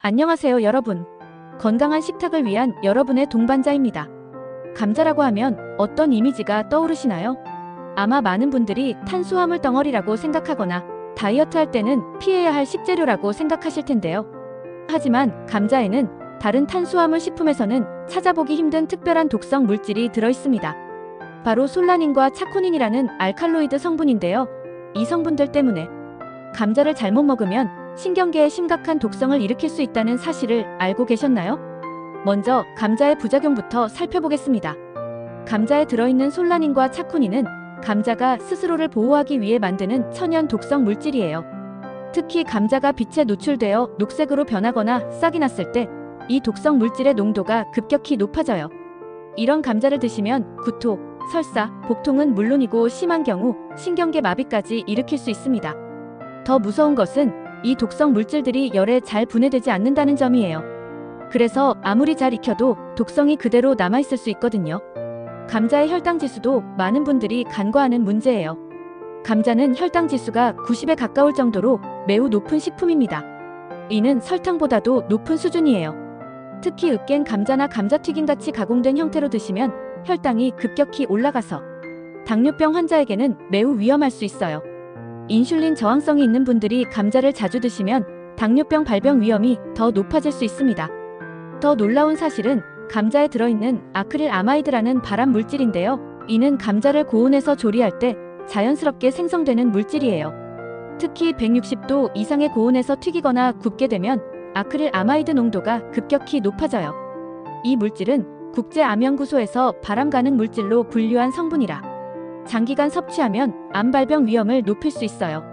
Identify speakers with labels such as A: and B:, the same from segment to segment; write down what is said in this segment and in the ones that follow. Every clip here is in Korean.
A: 안녕하세요 여러분. 건강한 식탁을 위한 여러분의 동반자입니다. 감자라고 하면 어떤 이미지가 떠오르시나요? 아마 많은 분들이 탄수화물 덩어리라고 생각하거나 다이어트 할 때는 피해야 할 식재료라고 생각하실 텐데요. 하지만 감자에는 다른 탄수화물 식품에서는 찾아보기 힘든 특별한 독성 물질이 들어있습니다. 바로 솔라닌과 차코닌이라는 알칼로이드 성분인데요. 이 성분들 때문에 감자를 잘못 먹으면 신경계에 심각한 독성을 일으킬 수 있다는 사실을 알고 계셨나요? 먼저 감자의 부작용부터 살펴보겠습니다. 감자에 들어있는 솔라닌과 차코닌은 감자가 스스로를 보호하기 위해 만드는 천연 독성 물질이에요. 특히 감자가 빛에 노출되어 녹색으로 변하거나 싹이 났을 때 이 독성 물질의 농도가 급격히 높아져요. 이런 감자를 드시면 구토, 설사, 복통은 물론이고 심한 경우 신경계 마비까지 일으킬 수 있습니다. 더 무서운 것은 이 독성 물질들이 열에 잘 분해되지 않는다는 점이에요. 그래서 아무리 잘 익혀도 독성이 그대로 남아있을 수 있거든요. 감자의 혈당 지수도 많은 분들이 간과하는 문제예요. 감자는 혈당 지수가 90에 가까울 정도로 매우 높은 식품입니다. 이는 설탕보다도 높은 수준이에요. 특히 으깬 감자나 감자튀김같이 가공된 형태로 드시면 혈당이 급격히 올라가서 당뇨병 환자에게는 매우 위험할 수 있어요. 인슐린 저항성이 있는 분들이 감자를 자주 드시면 당뇨병 발병 위험이 더 높아질 수 있습니다. 더 놀라운 사실은 감자에 들어있는 아크릴 아마이드라는 발암 물질인데요. 이는 감자를 고온에서 조리할 때 자연스럽게 생성되는 물질이에요. 특히 160도 이상의 고온에서 튀기거나 굽게 되면 아크릴 아마이드 농도가 급격히 높아져요. 이 물질은 국제암연구소에서 발암 가능 물질로 분류한 성분이라 장기간 섭취하면 암 발병 위험을 높일 수 있어요.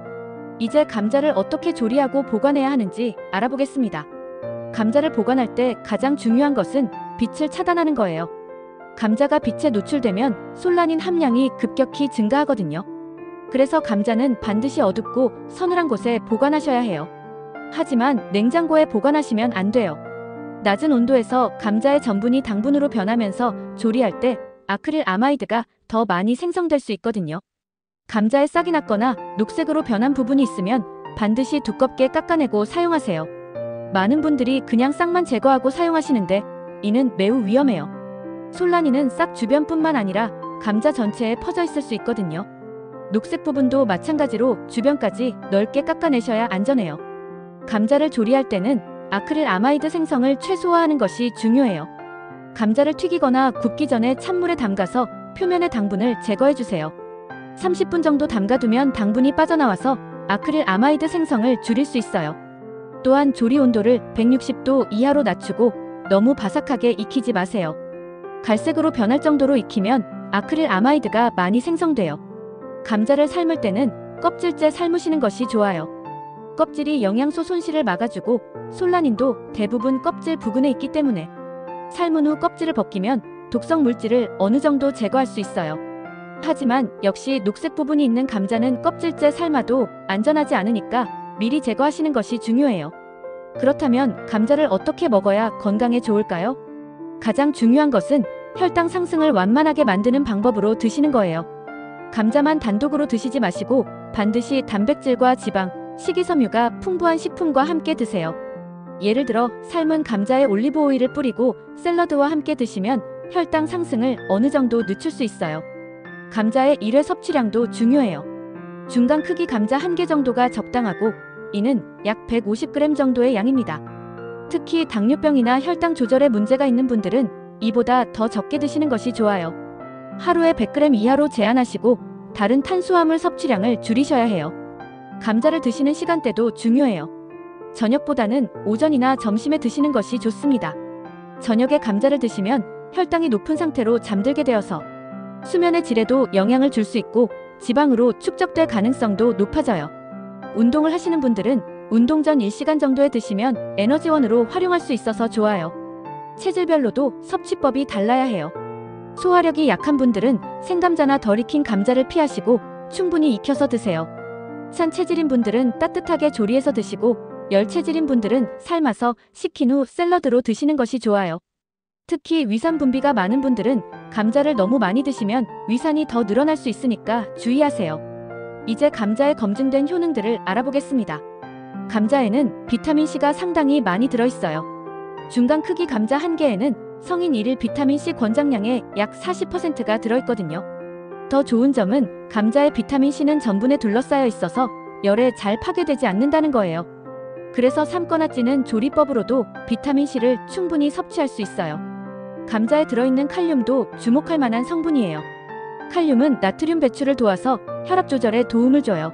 A: 이제 감자를 어떻게 조리하고 보관해야 하는지 알아보겠습니다. 감자를 보관할 때 가장 중요한 것은 빛을 차단하는 거예요. 감자가 빛에 노출되면 솔라닌 함량이 급격히 증가하거든요. 그래서 감자는 반드시 어둡고 서늘한 곳에 보관하셔야 해요. 하지만 냉장고에 보관하시면 안 돼요. 낮은 온도에서 감자의 전분이 당분으로 변하면서 조리할 때 아크릴 아마이드가 더 많이 생성될 수 있거든요. 감자에 싹이 났거나 녹색으로 변한 부분이 있으면 반드시 두껍게 깎아내고 사용하세요. 많은 분들이 그냥 싹만 제거하고 사용하시는데 이는 매우 위험해요. 솔라닌은 싹 주변뿐만 아니라 감자 전체에 퍼져 있을 수 있거든요. 녹색 부분도 마찬가지로 주변까지 넓게 깎아내셔야 안전해요. 감자를 조리할 때는 아크릴 아마이드 생성을 최소화하는 것이 중요해요. 감자를 튀기거나 굽기 전에 찬물에 담가서 표면의 당분을 제거해주세요. 30분 정도 담가두면 당분이 빠져나와서 아크릴 아마이드 생성을 줄일 수 있어요. 또한 조리 온도를 160도 이하로 낮추고 너무 바삭하게 익히지 마세요. 갈색으로 변할 정도로 익히면 아크릴 아마이드가 많이 생성돼요. 감자를 삶을 때는 껍질째 삶으시는 것이 좋아요. 껍질이 영양소 손실을 막아주고 솔라닌도 대부분 껍질 부근에 있기 때문에 삶은 후 껍질을 벗기면 독성 물질을 어느 정도 제거할 수 있어요. 하지만 역시 녹색 부분이 있는 감자는 껍질째 삶아도 안전하지 않으니까 미리 제거하시는 것이 중요해요. 그렇다면 감자를 어떻게 먹어야 건강에 좋을까요? 가장 중요한 것은 혈당 상승을 완만하게 만드는 방법으로 드시는 거예요. 감자만 단독으로 드시지 마시고 반드시 단백질과 지방, 식이섬유가 풍부한 식품과 함께 드세요. 예를 들어 삶은 감자에 올리브 오일을 뿌리고 샐러드와 함께 드시면 혈당 상승을 어느 정도 늦출 수 있어요. 감자의 일회 섭취량도 중요해요. 중간 크기 감자 1개 정도가 적당하고 이는 약 150g 정도의 양입니다. 특히 당뇨병이나 혈당 조절에 문제가 있는 분들은 이보다 더 적게 드시는 것이 좋아요. 하루에 100g 이하로 제한하시고 다른 탄수화물 섭취량을 줄이셔야 해요. 감자를 드시는 시간대도 중요해요. 저녁보다는 오전이나 점심에 드시는 것이 좋습니다. 저녁에 감자를 드시면 혈당이 높은 상태로 잠들게 되어서 수면의 질에도 영향을 줄 수 있고 지방으로 축적될 가능성도 높아져요. 운동을 하시는 분들은 운동 전 1시간 정도에 드시면 에너지원으로 활용할 수 있어서 좋아요. 체질별로도 섭취법이 달라야 해요. 소화력이 약한 분들은 생감자나 덜 익힌 감자를 피하시고 충분히 익혀서 드세요. 찬 체질인 분들은 따뜻하게 조리해서 드시고 열 체질인 분들은 삶아서 식힌 후 샐러드로 드시는 것이 좋아요. 특히 위산 분비가 많은 분들은 감자를 너무 많이 드시면 위산이 더 늘어날 수 있으니까 주의하세요. 이제 감자의 검증된 효능들을 알아보겠습니다. 감자에는 비타민C가 상당히 많이 들어있어요. 중간 크기 감자 한 개에는 성인 1일 비타민C 권장량의 약 40%가 들어있거든요. 더 좋은 점은 감자의 비타민C는 전분에 둘러싸여 있어서 열에 잘 파괴되지 않는다는 거예요. 그래서 삶거나 찌는 조리법으로도 비타민C를 충분히 섭취할 수 있어요. 감자에 들어있는 칼륨도 주목할 만한 성분이에요. 칼륨은 나트륨 배출을 도와서 혈압 조절에 도움을 줘요.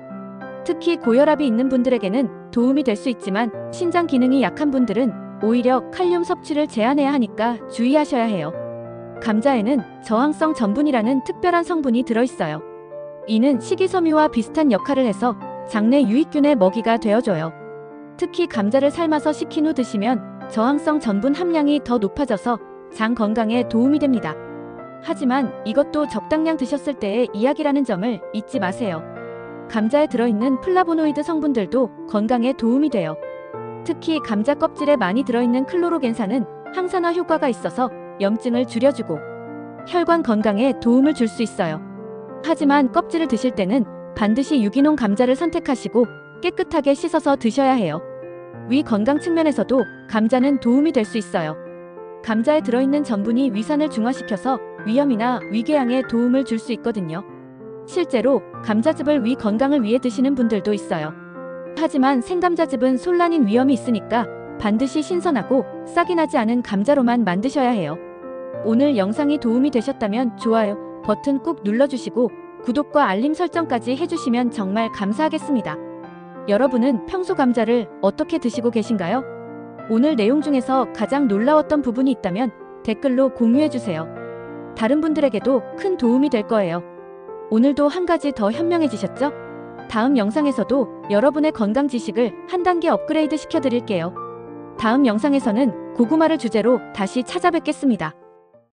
A: 특히 고혈압이 있는 분들에게는 도움이 될 수 있지만 신장 기능이 약한 분들은 오히려 칼륨 섭취를 제한해야 하니까 주의하셔야 해요. 감자에는 저항성 전분이라는 특별한 성분이 들어있어요. 이는 식이섬유와 비슷한 역할을 해서 장내 유익균의 먹이가 되어줘요. 특히 감자를 삶아서 식힌 후 드시면 저항성 전분 함량이 더 높아져서 장 건강에 도움이 됩니다. 하지만 이것도 적당량 드셨을 때의 이야기라는 점을 잊지 마세요. 감자에 들어있는 플라보노이드 성분들도 건강에 도움이 돼요. 특히 감자 껍질에 많이 들어있는 클로로겐산은 항산화 효과가 있어서 염증을 줄여주고 혈관 건강에 도움을 줄 수 있어요. 하지만 껍질을 드실 때는 반드시 유기농 감자를 선택하시고 깨끗하게 씻어서 드셔야 해요. 위 건강 측면에서도 감자는 도움이 될 수 있어요. 감자에 들어있는 전분이 위산을 중화시켜서 위염이나 위궤양에 도움을 줄 수 있거든요. 실제로 감자즙을 위 건강을 위해 드시는 분들도 있어요. 하지만 생감자즙은 솔라닌 위험이 있으니까 반드시 신선하고 싹이 나지 않은 감자로만 만드셔야 해요. 오늘 영상이 도움이 되셨다면 좋아요 버튼 꾹 눌러주시고 구독과 알림 설정까지 해주시면 정말 감사하겠습니다. 여러분은 평소 감자를 어떻게 드시고 계신가요? 오늘 내용 중에서 가장 놀라웠던 부분이 있다면 댓글로 공유해주세요. 다른 분들에게도 큰 도움이 될 거예요. 오늘도 한 가지 더 현명해지셨죠? 다음 영상에서도 여러분의 건강 지식을 한 단계 업그레이드 시켜드릴게요. 다음 영상에서는 고구마를 주제로 다시 찾아뵙겠습니다.